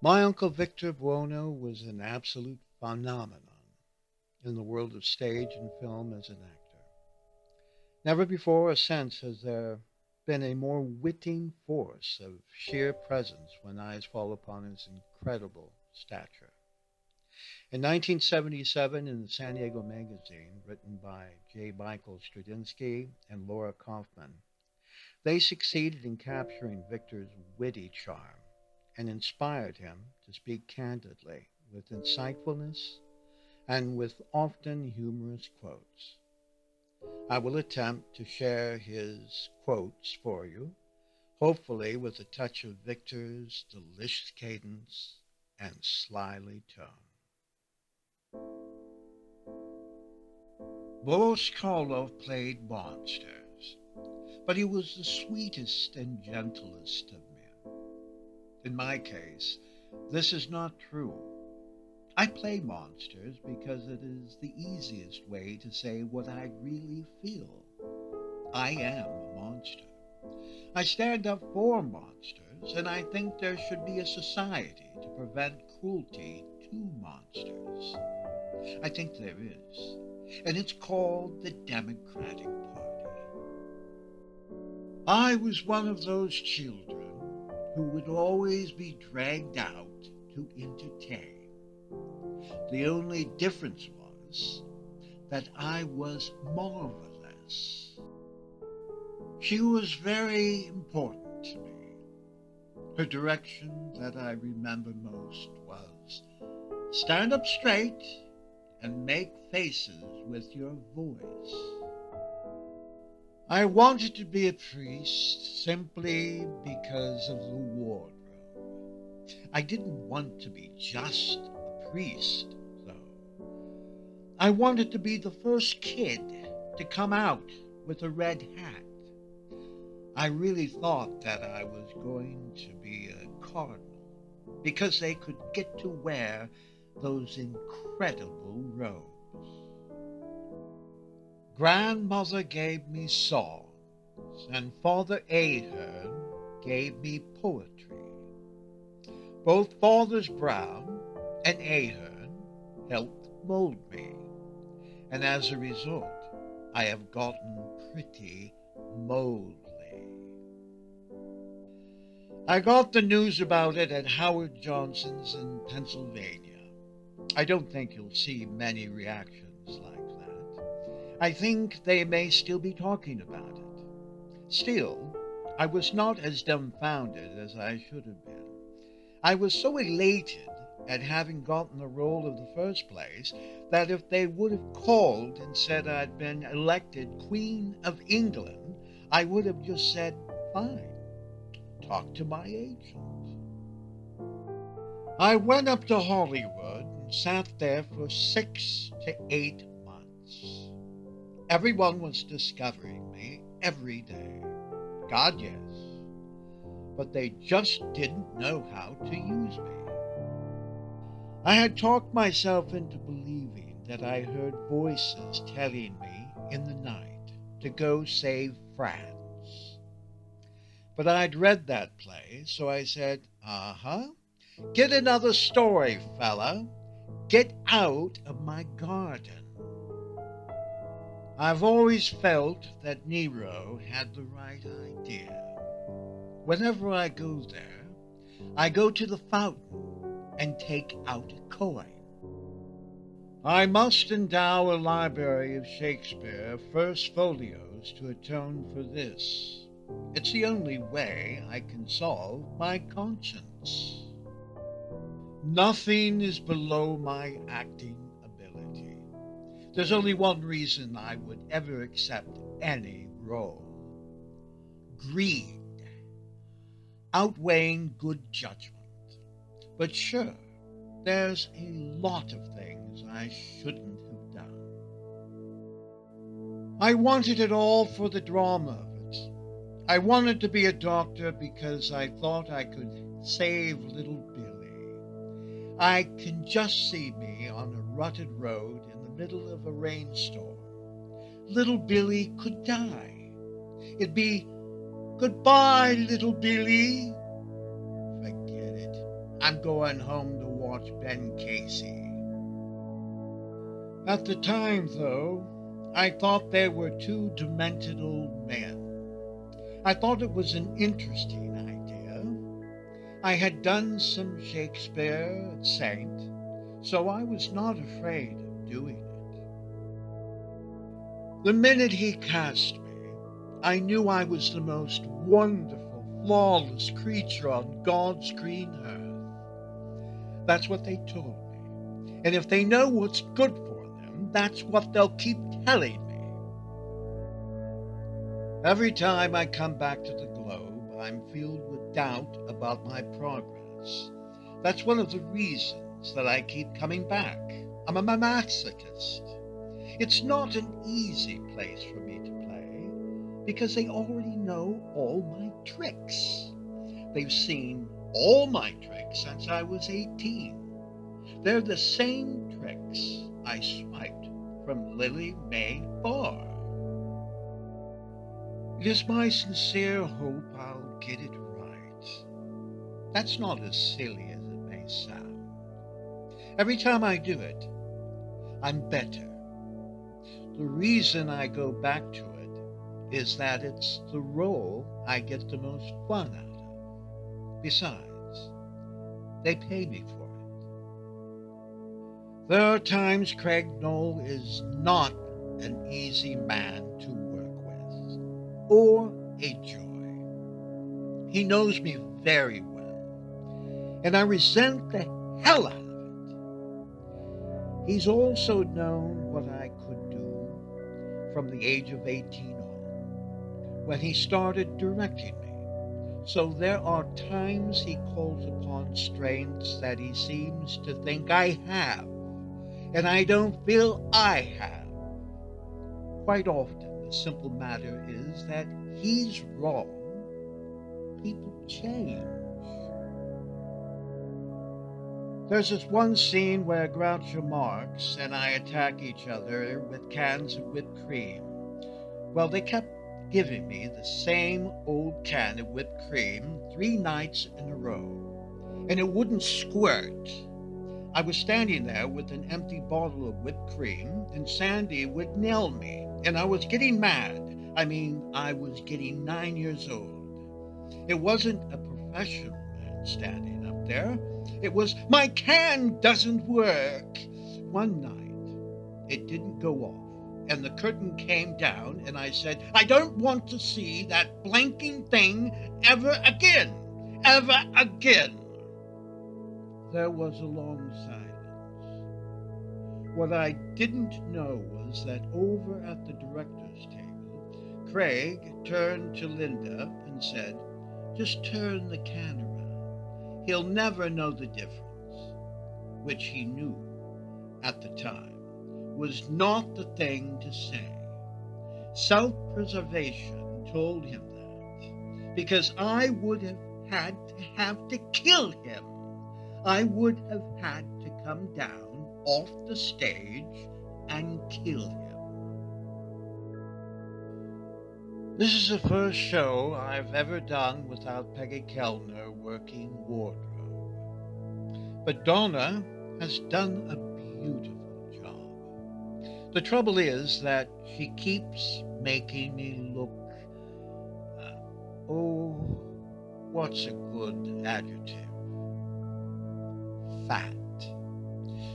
My Uncle Victor Buono was an absolute phenomenon in the world of stage and film as an actor. Never before or since has there been a more witting force of sheer presence when eyes fall upon his incredible stature. In 1977, in the San Diego Magazine, written by J. Michael Straczynski and Laura Kaufman, they succeeded in capturing Victor's witty charm and inspired him to speak candidly with insightfulness and with often humorous quotes. I will attempt to share his quotes for you, hopefully with a touch of Victor's delicious cadence and slyly tone. Boris Karloff played monsters, but he was the sweetest and gentlest of men. In my case, this is not true. I play monsters because it is the easiest way to say what I really feel. I am a monster. I stand up for monsters, and I think there should be a society to prevent cruelty to monsters. I think there is, and it's called the Democratic Party. I was one of those children who would always be dragged out to entertain. The only difference was that I was marvelous. She was very important to me. Her direction that I remember most was stand up straight and make faces with your voice. I wanted to be a priest simply because of the wardrobe. I didn't want to be just a priest, though. I wanted to be the first kid to come out with a red hat. I really thought that I was going to be a cardinal because they could get to wear those incredible robes. Grandmother gave me songs, and Father Ahern gave me poetry. Both Fathers Brown and Ahern helped mold me, and as a result, I have gotten pretty moldly. I got the news about it at Howard Johnson's in Pennsylvania. I don't think you'll see many reactions like that. I think they may still be talking about it. Still, I was not as dumbfounded as I should have been. I was so elated at having gotten the role of the first place that if they would have called and said I'd been elected Queen of England, I would have just said, fine, talk to my agent. I went up to Hollywood and sat there for 6 to 8 months. Everyone was discovering me every day. God, yes. But they just didn't know how to use me. I had talked myself into believing that I heard voices telling me in the night to go save France. But I'd read that play, so I said, uh-huh. Get another story, fella. Get out of my garden. I've always felt that Nero had the right idea. Whenever I go there, I go to the fountain and take out a coin. I must endow a library of Shakespeare first folios to atone for this. It's the only way I can solve my conscience. Nothing is below my acting ability. There's only one reason I would ever accept any role: greed, outweighing good judgment. But sure, there's a lot of things I shouldn't have done. I wanted it all for the drama of it. I wanted to be a doctor because I thought I could save little Billy. I can just see me on a rutted road in the middle of a rainstorm. Little Billy could die. It'd be, goodbye, little Billy. Forget it. I'm going home to watch Ben Casey. At the time, though, I thought they were two demented old men. I thought it was an interesting idea. I had done some Shakespeare at Saint, so I was not afraid of doing it. The minute he cast me, I knew I was the most wonderful, flawless creature on God's green earth. That's what they told me. And if they know what's good for them, that's what they'll keep telling me. Every time I come back to the globe, I'm filled with doubt about my progress. That's one of the reasons that I keep coming back. I'm a masochist. It's not an easy place for me to play because they already know all my tricks. They've seen all my tricks since I was 18. They're the same tricks I swiped from Lily Mae Barr. It is my sincere hope I'll get it right. That's not as silly as it may sound. Every time I do it, I'm better. The reason I go back to it is that it's the role I get the most fun out of. Besides, they pay me for it. There are times Craig Knoll is not an easy man to work with, or a joy. He knows me very well, and I resent the hell out of it. He's also known what I could do from the age of 18 on, when he started directing me. So there are times he calls upon strengths that he seems to think I have, and I don't feel I have. Quite often, the simple matter is that he's wrong. People change. There's this one scene where Groucho Marx and I attack each other with cans of whipped cream. Well, they kept giving me the same old can of whipped cream 3 nights in a row, and it wouldn't squirt. I was standing there with an empty bottle of whipped cream, and Sandy would nail me, and I was getting mad. I was getting 9 years old. It wasn't a professional man standing up there. It was, my can doesn't work. One night, it didn't go off, and the curtain came down, and I said, I don't want to see that blinking thing ever again. Ever again. There was a long silence. What I didn't know was that over at the director's table, Craig turned to Linda and said, just turn the can around. He'll never know the difference, which he knew at the time was not the thing to say. Self-preservation told him that, because I would have to kill him. I would have had to come down off the stage and kill him. This is the first show I've ever done without Peggy Kellner working wardrobe. But Donna has done a beautiful job. The trouble is that she keeps making me look, what's a good adjective? Fat.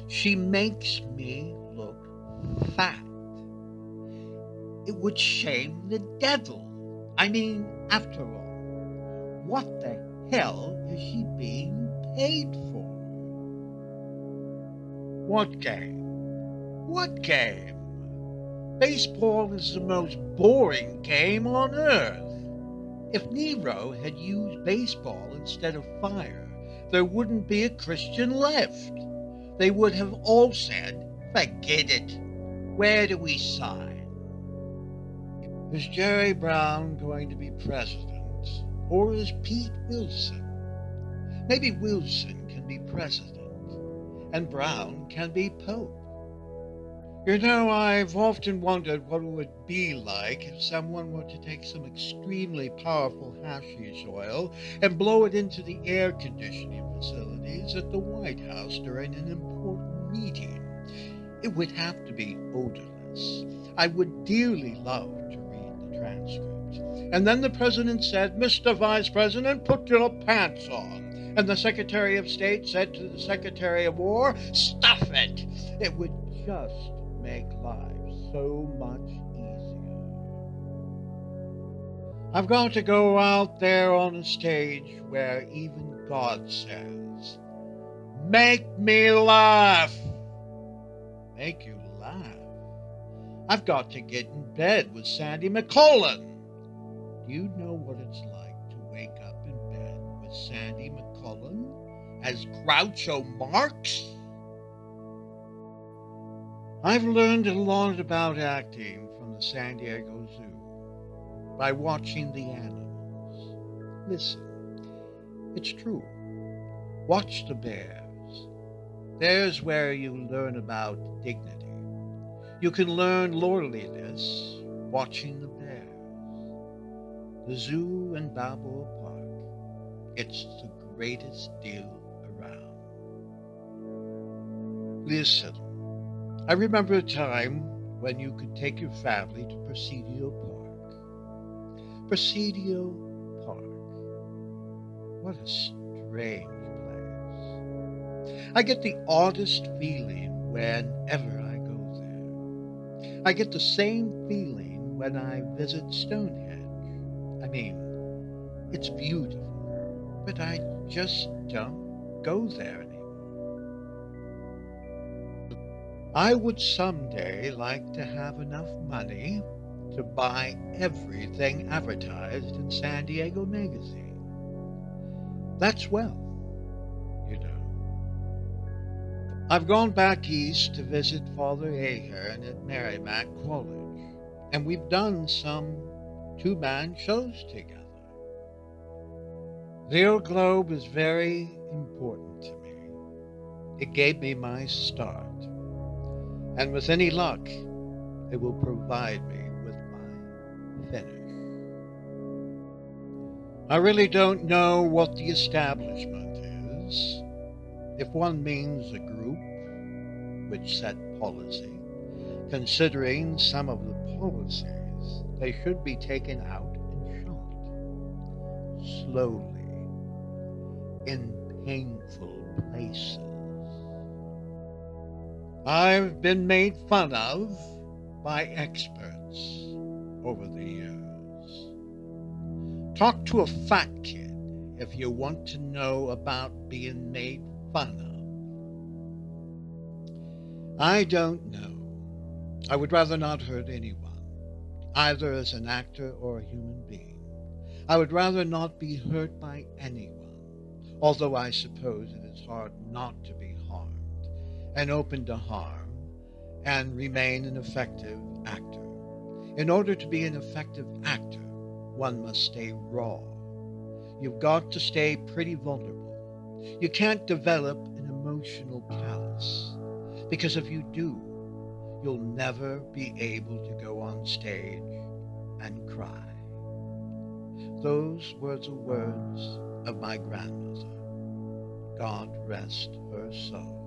She makes me look fat. It would shame the devil. After all, what the hell is she being paid for? What game? What game? Baseball is the most boring game on earth. If Nero had used baseball instead of fire, there wouldn't be a Christian left. They would have all said, forget it. Where do we sign? Is Jerry Brown going to be president, or is Pete Wilson? Maybe Wilson can be president, and Brown can be Pope. You know, I've often wondered what it would be like if someone were to take some extremely powerful hashish oil and blow it into the air conditioning facility festivities at the White House during an important meeting. It would have to be odorless. I would dearly love to read the transcript. And then the president said, "Mr. Vice President, put your pants on." And the Secretary of State said to the Secretary of War, "Stuff it." It would just make life so much easier. I've got to go out there on a stage where even God says, "Make me laugh." Make you laugh? I've got to get in bed with Sandy McCullen. Do you know what it's like to wake up in bed with Sandy McCullen as Groucho Marx? I've learned a lot about acting from the San Diego Zoo by watching the animals. Listen, it's true. Watch the bears. There's where you learn about dignity. You can learn lordliness watching the bears. The zoo in Balboa Park. It's the greatest deal around. Listen, I remember a time when you could take your family to Presidio Park. Presidio Park. What a strange place. I get the oddest feeling whenever I go there. I get the same feeling when I visit Stonehenge. I mean, it's beautiful, but I just don't go there anymore. I would someday like to have enough money to buy everything advertised in San Diego Magazine. That's wealth, you know. I've gone back east to visit Father Ahern at Merrimack College, and we've done some two-man shows together. The Old Globe is very important to me. It gave me my start, and with any luck, it will provide me with my finish. I really don't know what the establishment is. If one means a group which set policy, considering some of the policies, they should be taken out and shot. Slowly, in painful places. I've been made fun of by experts over the years. Talk to a fat kid if you want to know about being made fun of. I don't know. I would rather not hurt anyone, either as an actor or a human being. I would rather not be hurt by anyone, although I suppose it is hard not to be harmed and open to harm and remain an effective actor. In order to be an effective actor, one must stay raw. You've got to stay pretty vulnerable. You can't develop an emotional callus, because if you do, you'll never be able to go on stage and cry. Those were the words of my grandmother. God rest her soul.